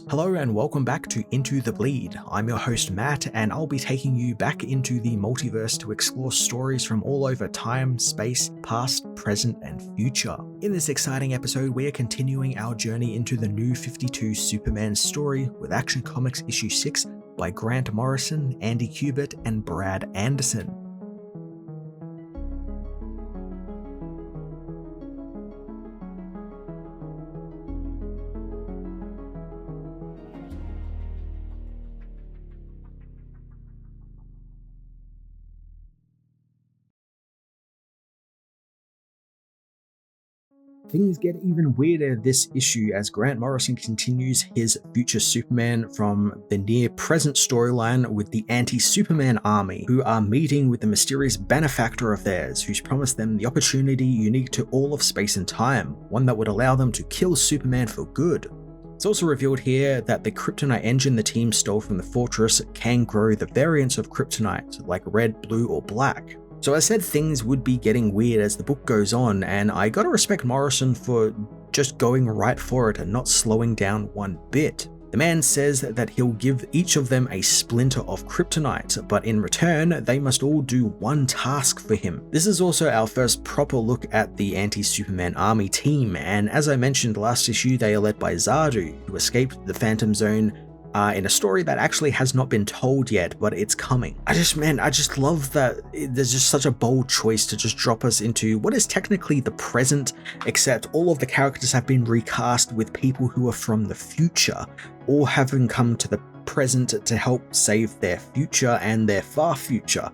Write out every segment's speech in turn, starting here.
Hello and welcome back to Into the Bleed. I'm your host Matt, and I'll be taking you back into the multiverse to explore stories from all over time, space, past, present, and future. In this exciting episode, we are continuing our journey into the New 52 Superman story with Action Comics issue 6 by Grant Morrison, Andy Kubert, and Brad Anderson. Things get even weirder this issue as Grant Morrison continues his Future Superman from the near-present storyline with the anti-Superman army, who are meeting with the mysterious benefactor of theirs, who's promised them the opportunity unique to all of space and time, one that would allow them to kill Superman for good. It's also revealed here that the kryptonite engine the team stole from the fortress can grow the variants of kryptonite, like red, blue, or black. So I said things would be getting weird as the book goes on, and I gotta respect Morrison for just going right for it and not slowing down one bit. The man says that he'll give each of them a splinter of kryptonite, but in return, they must all do one task for him. This is also our first proper look at the anti-Superman army team, and as I mentioned last issue, they are led by Zardu, who escaped the Phantom Zone in a story that actually has not been told yet, but it's coming. I just love that there's just such a bold choice to just drop us into what is technically the present, except all of the characters have been recast with people who are from the future, or having come to the present to help save their future and their far future.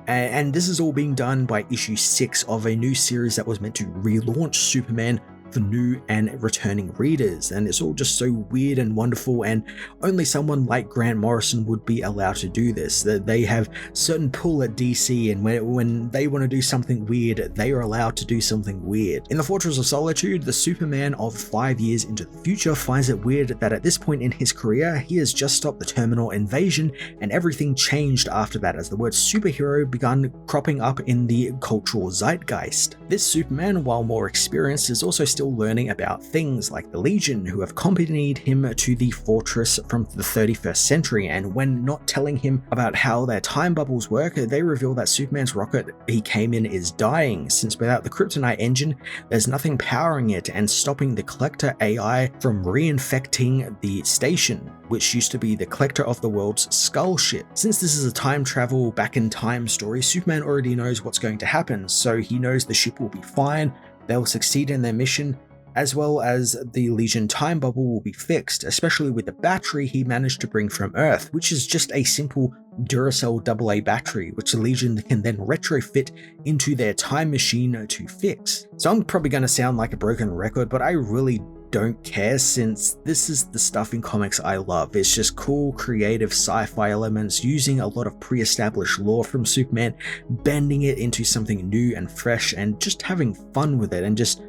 And this is all being done by issue 6 of a new series that was meant to relaunch Superman for new and returning readers, and it's all just so weird and wonderful, and only someone like Grant Morrison would be allowed to do this. That they have certain pull at DC, and when they want to do something weird, they are allowed to do something weird. In the Fortress of Solitude, the Superman of 5 years into the future finds it weird that at this point in his career, he has just stopped the terminal invasion, and everything changed after that as the word superhero began cropping up in the cultural zeitgeist. This Superman, while more experienced, is also still learning about things like the Legion, who have accompanied him to the fortress from the 31st century, and when not telling him about how their time bubbles work, they reveal that Superman's rocket he came in is dying, since without the kryptonite engine, there's nothing powering it and stopping the Collector AI from reinfecting the station, which used to be the Collector of the World's Skull ship. Since this is a time travel back in time story, Superman already knows what's going to happen, so he knows the ship will be fine, they'll succeed in their mission, as well as the Legion time bubble will be fixed, especially with the battery he managed to bring from Earth, which is just a simple Duracell AA battery, which the Legion can then retrofit into their time machine to fix. So I'm probably going to sound like a broken record, but I really don't care, since this is the stuff in comics I love. It's just cool, creative sci-fi elements, using a lot of pre-established lore from Superman, bending it into something new and fresh, and just having fun with it and just,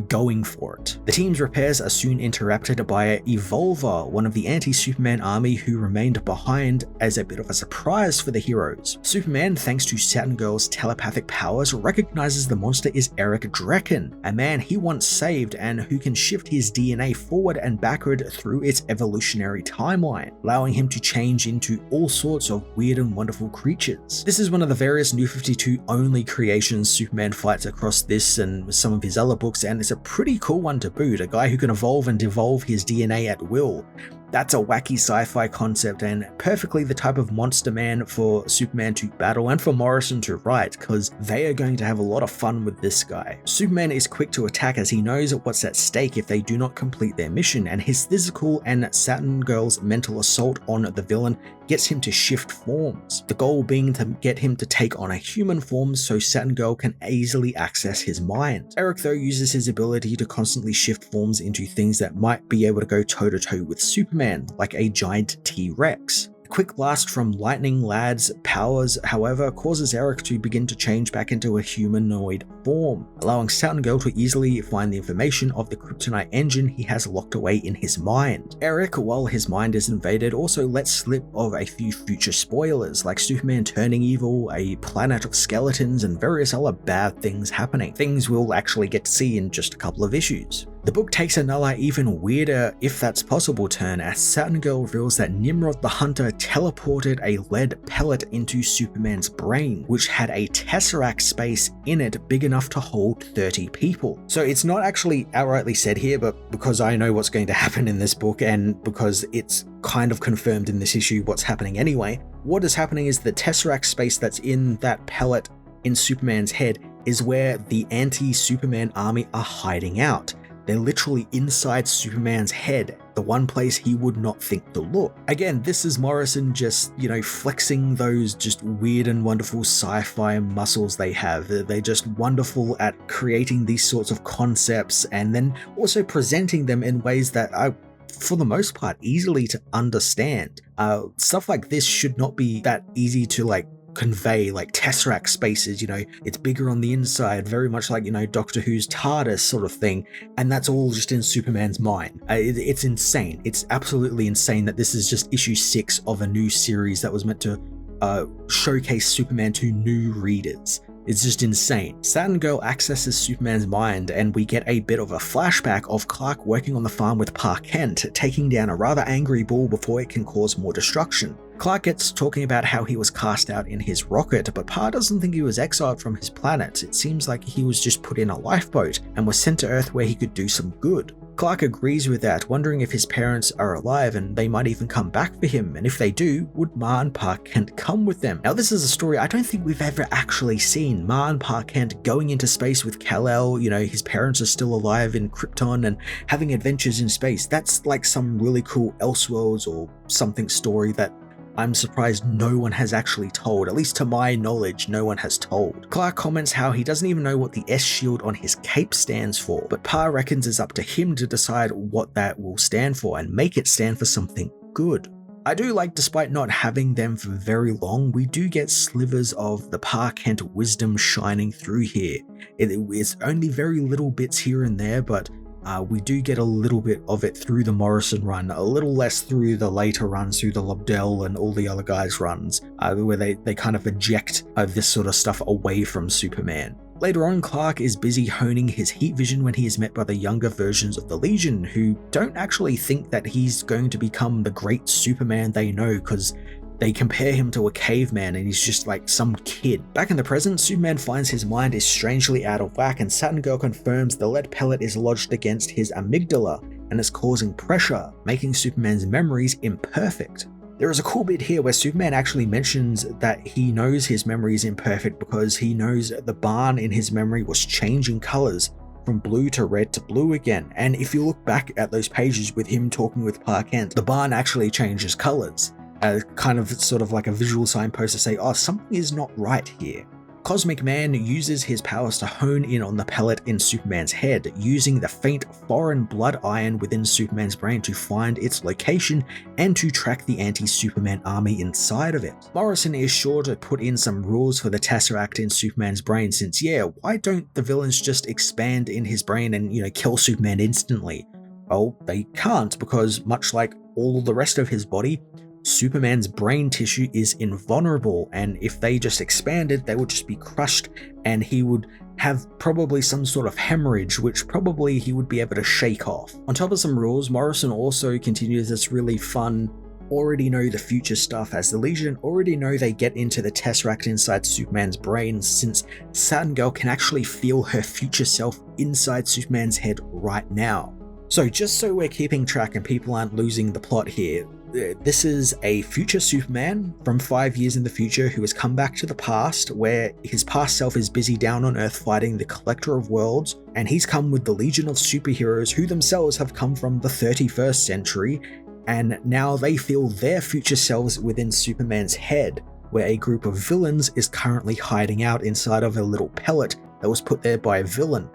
going for it. The team's repairs are soon interrupted by Evolver, one of the anti-Superman army who remained behind as a bit of a surprise for the heroes. Superman, thanks to Saturn Girl's telepathic powers, recognizes the monster is Eric Drekken, a man he once saved and who can shift his DNA forward and backward through its evolutionary timeline, allowing him to change into all sorts of weird and wonderful creatures. This is one of the various New 52 only creations Superman fights across this and some of his other books, and it's a pretty cool one to boot. A guy who can evolve and devolve his DNA at will. That's a wacky sci-fi concept and perfectly the type of monster man for Superman to battle and for Morrison to write, because they are going to have a lot of fun with this guy. Superman is quick to attack as he knows what's at stake if they do not complete their mission, and his physical and Saturn Girl's mental assault on the villain gets him to shift forms, the goal being to get him to take on a human form so Saturn Girl can easily access his mind. Eric though uses his ability to constantly shift forms into things that might be able to go toe-to-toe with Superman, like a giant T-Rex. quick blast from Lightning Lad's powers, however, causes Eric to begin to change back into a humanoid form, allowing Saturn Girl to easily find the information of the kryptonite engine he has locked away in his mind. Eric, while his mind is invaded, also lets slip of a few future spoilers, like Superman turning evil, a planet of skeletons, and various other bad things happening. Things we'll actually get to see in just a couple of issues. The book takes another even weirder, if that's possible, turn as Saturn Girl reveals that Nimrod the Hunter teleported a lead pellet into Superman's brain, which had a tesseract space in it big enough to hold 30 people. So it's not actually outrightly said here, but because I know what's going to happen in this book and because it's kind of confirmed in this issue what's happening anyway, what is happening is the tesseract space that's in that pellet in Superman's head is where the anti-Superman army are hiding out. They're literally inside Superman's head, the one place he would not think to look. Again, this is Morrison just, flexing those just weird and wonderful sci-fi muscles they have. They're just wonderful at creating these sorts of concepts and then also presenting them in ways that are, for the most part, easily to understand. Stuff like this should not be that easy to convey, like tesseract spaces, it's bigger on the inside, very much like, Doctor Who's TARDIS sort of thing, and that's all just in Superman's mind. It's insane. It's absolutely insane that this is just issue 6 of a new series that was meant to showcase Superman to new readers. It's just insane. Saturn Girl accesses Superman's mind, and we get a bit of a flashback of Clark working on the farm with Pa Kent, taking down a rather angry bull before it can cause more destruction. Clark gets talking about how he was cast out in his rocket, but Pa doesn't think he was exiled from his planet. It seems like he was just put in a lifeboat and was sent to Earth where he could do some good. Clark agrees with that, wondering if his parents are alive and they might even come back for him, and if they do, would Ma and Pa Kent come with them? Now, this is a story I don't think we've ever actually seen. Ma and Pa Kent going into space with Kal-El, his parents are still alive in Krypton and having adventures in space. That's like some really cool Elseworlds or something story that I'm surprised no one has actually told. At least to my knowledge, no one has told. Clark comments how he doesn't even know what the S shield on his cape stands for, but Pa reckons it's up to him to decide what that will stand for and make it stand for something good. I do like, despite not having them for very long, we do get slivers of the Pa Kent wisdom shining through here. It's only very little bits here and there, but we do get a little bit of it through the Morrison run, a little less through the later runs, through the Lobdell and all the other guys' runs, where they kind of eject this sort of stuff away from Superman. Later on, Clark is busy honing his heat vision when he is met by the younger versions of the Legion, who don't actually think that he's going to become the great Superman they know, because they compare him to a caveman and he's just like some kid. Back in the present, Superman finds his mind is strangely out of whack, and Saturn Girl confirms the lead pellet is lodged against his amygdala and is causing pressure, making Superman's memories imperfect. There is a cool bit here where Superman actually mentions that he knows his memory is imperfect because he knows the barn in his memory was changing colors from blue to red to blue again. And if you look back at those pages with him talking with Pa Kent, the barn actually changes colors. Kind of sort of like a visual signpost to say, oh, something is not right here. Cosmic Man uses his powers to hone in on the pellet in Superman's head, using the faint foreign blood ion within Superman's brain to find its location and to track the anti-Superman army inside of it. Morrison is sure to put in some rules for the Tesseract in Superman's brain, since why don't the villains just expand in his brain and, kill Superman instantly? Well, they can't, because much like all the rest of his body, Superman's brain tissue is invulnerable, and if they just expanded, they would just be crushed and he would have probably some sort of hemorrhage, which probably he would be able to shake off. On top of some rules, Morrison also continues this really fun already know the future stuff, as the Legion already know they get into the Tesseract inside Superman's brain, since Saturn Girl can actually feel her future self inside Superman's head right now. So just so we're keeping track and people aren't losing the plot here, this is a future Superman from 5 years in the future who has come back to the past, where his past self is busy down on Earth fighting the Collector of Worlds, and he's come with the Legion of superheroes who themselves have come from the 31st century, and now they feel their future selves within Superman's head, where a group of villains is currently hiding out inside of a little pellet that was put there by a villain.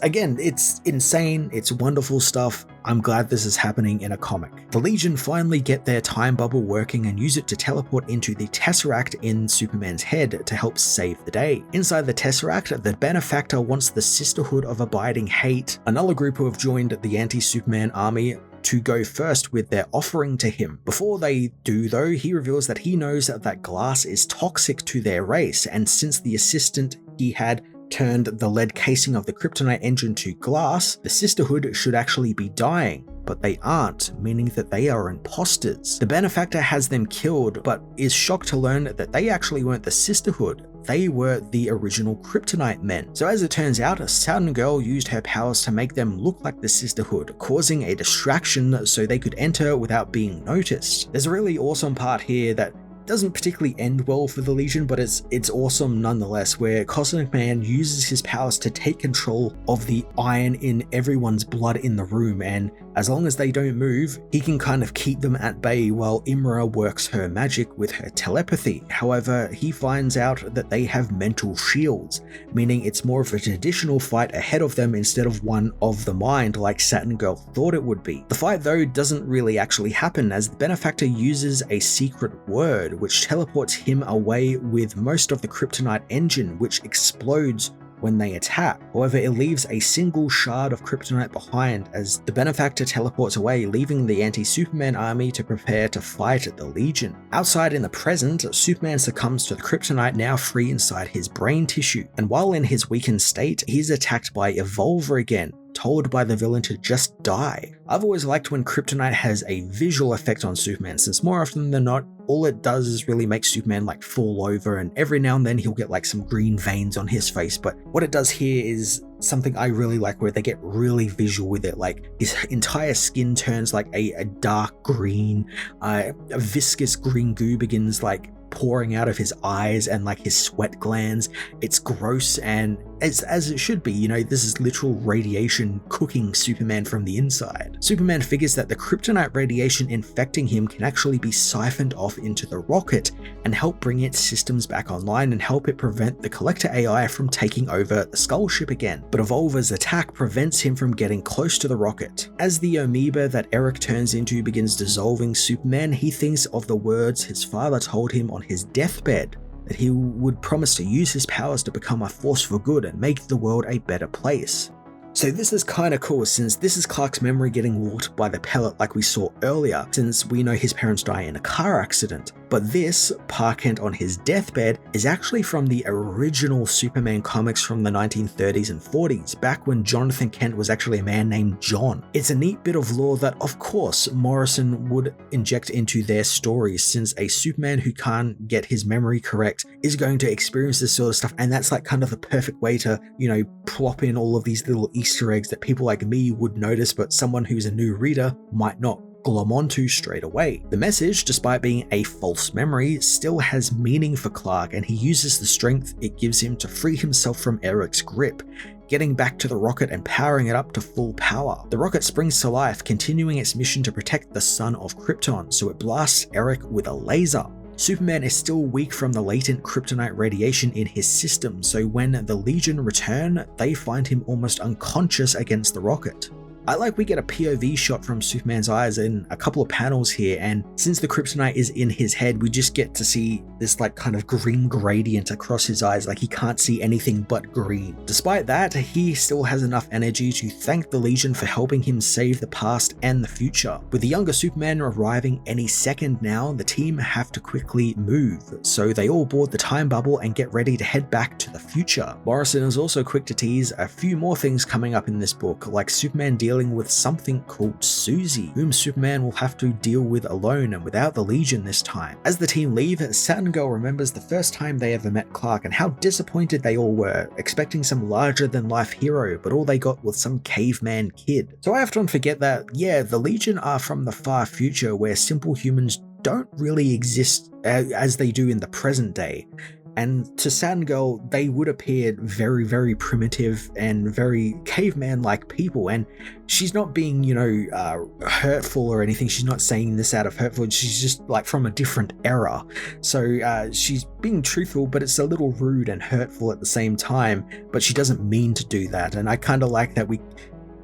Again, it's insane, it's wonderful stuff. I'm glad this is happening in a comic. The Legion finally get their time bubble working and use it to teleport into the Tesseract in Superman's head to help save the day. Inside the Tesseract, the Benefactor wants the Sisterhood of Abiding Hate, another group who have joined the anti-Superman army, to go first with their offering to him. Before they do though, he reveals that he knows that glass is toxic to their race, and since the assistant he had turned the lead casing of the kryptonite engine to glass, the Sisterhood should actually be dying. But they aren't, meaning that they are imposters. The benefactor has them killed, but is shocked to learn that they actually weren't the Sisterhood. They were the original Kryptonite men. So as it turns out, Saturn Girl used her powers to make them look like the Sisterhood, causing a distraction so they could enter without being noticed. There's a really awesome part here that doesn't particularly end well for the Legion, but it's awesome nonetheless, where Cosmic Man uses his powers to take control of the iron in everyone's blood in the room, and as long as they don't move, he can kind of keep them at bay while Imra works her magic with her telepathy. However, he finds out that they have mental shields, meaning it's more of a traditional fight ahead of them instead of one of the mind like Saturn Girl thought it would be. The fight though doesn't really actually happen, as the benefactor uses a secret word which teleports him away with most of the kryptonite engine, which explodes when they attack. However, it leaves a single shard of kryptonite behind as the benefactor teleports away, leaving the anti-Superman army to prepare to fight the Legion. Outside in the present, Superman succumbs to the kryptonite now free inside his brain tissue, and while in his weakened state, he's attacked by Evolver again, told by the villain to just die. I've always liked when kryptonite has a visual effect on Superman, since more often than not, all it does is really make Superman like fall over, and every now and then he'll get like some green veins on his face. But what it does here is something I really like, where they get really visual with it. Like his entire skin turns like a dark green, a viscous green goo begins like pouring out of his eyes and like his sweat glands. It's gross, and as it should be, you know, this is literal radiation cooking Superman from the inside. Superman figures that the kryptonite radiation infecting him can actually be siphoned off into the rocket and help bring its systems back online and help it prevent the Collector AI from taking over the Skull ship again. But Evolver's attack prevents him from getting close to the rocket. As the amoeba that Eric turns into begins dissolving Superman, he thinks of the words his father told him on his deathbed, that he would promise to use his powers to become a force for good and make the world a better place. So this is kind of cool, since this is Clark's memory getting warped by the pellet like we saw earlier, since we know his parents die in a car accident. But this, Pa Kent on his deathbed, is actually from the original Superman comics from the 1930s and 40s, back when Jonathan Kent was actually a man named John. It's a neat bit of lore that, of course, Morrison would inject into their stories, since a Superman who can't get his memory correct is going to experience this sort of stuff, and that's like kind of the perfect way to, you know, plop in all of these little Easter eggs that people like me would notice, but someone who's a new reader might not glom onto straight away. The message, despite being a false memory, still has meaning for Clark, and he uses the strength it gives him to free himself from Eric's grip, getting back to the rocket and powering it up to full power. The rocket springs to life, continuing its mission to protect the son of Krypton, so it blasts Eric with a laser. Superman is still weak from the latent kryptonite radiation in his system, so when the Legion return, they find him almost unconscious against the rocket. I like we get a POV shot from Superman's eyes in a couple of panels here, and since the kryptonite is in his head, we just get to see this like kind of green gradient across his eyes, like he can't see anything but green. Despite that, he still has enough energy to thank the Legion for helping him save the past and the future. With the younger Superman arriving any second now, the team have to quickly move, so they all board the time bubble and get ready to head back to the future. Morrison is also quick to tease a few more things coming up in this book, like Superman dealing with something called Susie, whom Superman will have to deal with alone and without the Legion this time. As the team leave, Saturn Girl remembers the first time they ever met Clark and how disappointed they all were, expecting some larger-than-life hero, but all they got was some caveman kid. So I often forget that, yeah, the Legion are from the far future where simple humans don't really exist as they do in the present day. And to Saturn Girl, they would appear very, very primitive and very caveman-like people. And she's not being, you know, hurtful or anything. She's not saying this out of hurtful. She's just like from a different era. So she's being truthful, but it's a little rude and hurtful at the same time. But she doesn't mean to do that. And I kind of like that we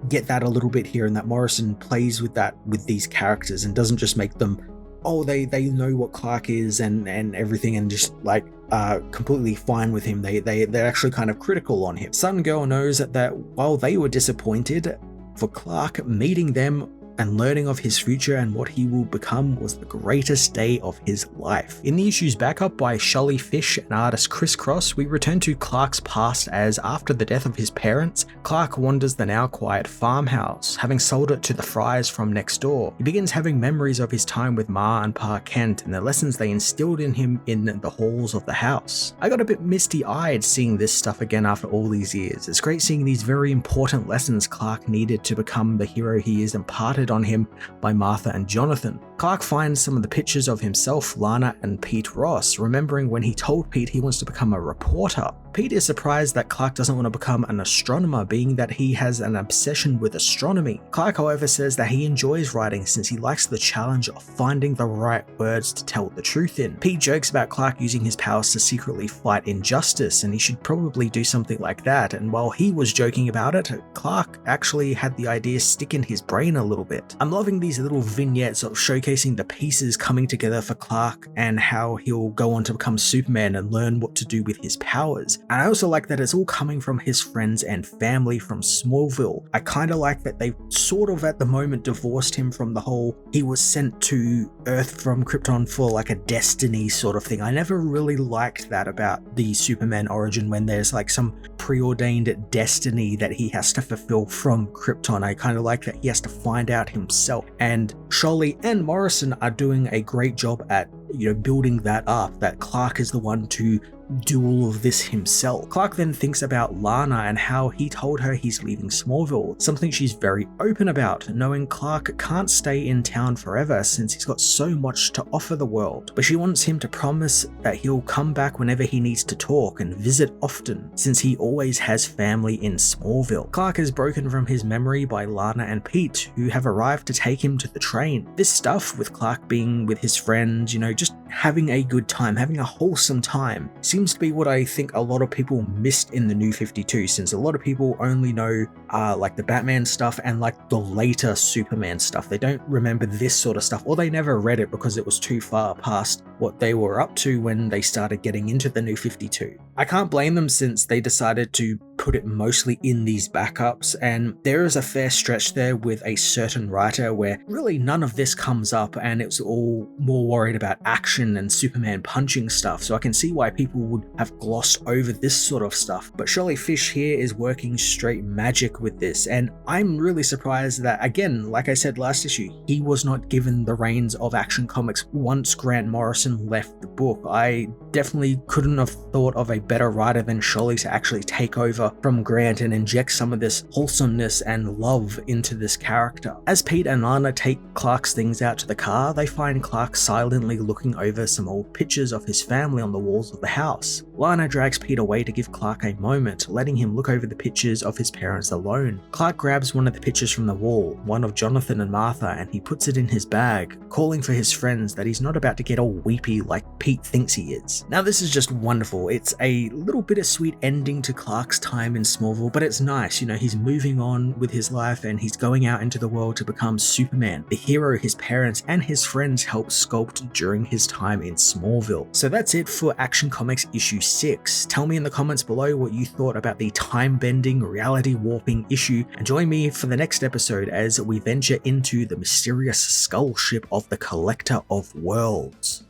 get that a little bit here, and that Morrison plays with that with these characters and doesn't just make them, oh, they know what Clark is and everything, and just like completely fine with him. They're actually kind of critical on him. Sun Girl knows that while they were disappointed for Clark, meeting them and learning of his future and what he will become was the greatest day of his life. In the issue's backup by Shelley Fish and artist Chris Cross, we return to Clark's past as after the death of his parents, Clark wanders the now quiet farmhouse, having sold it to the Frys from next door. He begins having memories of his time with Ma and Pa Kent and the lessons they instilled in him in the halls of the house. I got a bit misty-eyed seeing this stuff again after all these years. It's great seeing these very important lessons Clark needed to become the hero he is imparted on him by Martha and Jonathan. Clark finds some of the pictures of himself, Lana, and Pete Ross, remembering when he told Pete he wants to become a reporter. Pete is surprised that Clark doesn't want to become an astronomer, being that he has an obsession with astronomy. Clark, however, says that he enjoys writing since he likes the challenge of finding the right words to tell the truth in. Pete jokes about Clark using his powers to secretly fight injustice, and he should probably do something like that, and while he was joking about it, Clark actually had the idea stick in his brain a little bit. I'm loving these little vignettes of showcasing the pieces coming together for Clark and how he'll go on to become Superman and learn what to do with his powers. And I also like that it's all coming from his friends and family from Smallville. I kind of like that they sort of at the moment divorced him from the whole he was sent to Earth from Krypton for like a destiny sort of thing. I never really liked that about the Superman origin when there's like some preordained destiny that he has to fulfill from Krypton. I kind of like that he has to find out himself. And Shelley and Morrison are doing a great job at, building that up, that Clark is the one to do all of this himself. Clark then thinks about Lana and how he told her he's leaving Smallville, something she's very open about, knowing Clark can't stay in town forever since he's got so much to offer the world. But she wants him to promise that he'll come back whenever he needs to talk and visit often, since he always has family in Smallville. Clark is broken from his memory by Lana and Pete, who have arrived to take him to the train. This stuff with Clark being with his friends, just having a good time, having a wholesome time, seems to be what I think a lot of people missed in the New 52, since a lot of people only know like the Batman stuff and like the later Superman stuff. They don't remember this sort of stuff, or they never read it because it was too far past what they were up to when they started getting into the New 52. I can't blame them since they decided to put it mostly in these backups, and there is a fair stretch there with a certain writer where really none of this comes up and it's all more worried about action and Superman punching stuff, so I can see why people would have glossed over this sort of stuff. But Shelley Fish here is working straight magic with this, and I'm really surprised that, again, like I said last issue, he was not given the reins of Action Comics once Grant Morrison left the book. I definitely couldn't have thought of a better writer than Shelley to actually take over from Grant and inject some of this wholesomeness and love into this character. As Pete and Lana take Clark's things out to the car, they find Clark silently looking over some old pictures of his family on the walls of the house. Lana drags Pete away to give Clark a moment, letting him look over the pictures of his parents alone. Clark grabs one of the pictures from the wall, one of Jonathan and Martha, and he puts it in his bag, calling for his friends that he's not about to get all weepy like Pete thinks he is. Now this is just wonderful. It's a little bittersweet ending to Clark's time in Smallville, but it's nice, he's moving on with his life and he's going out into the world to become Superman, the hero his parents and his friends helped sculpt during his time in Smallville. So that's it for Action Comics issue 6. Tell me in the comments below what you thought about the time-bending, reality-warping issue, and join me for the next episode as we venture into the mysterious skull ship of the Collector of Worlds.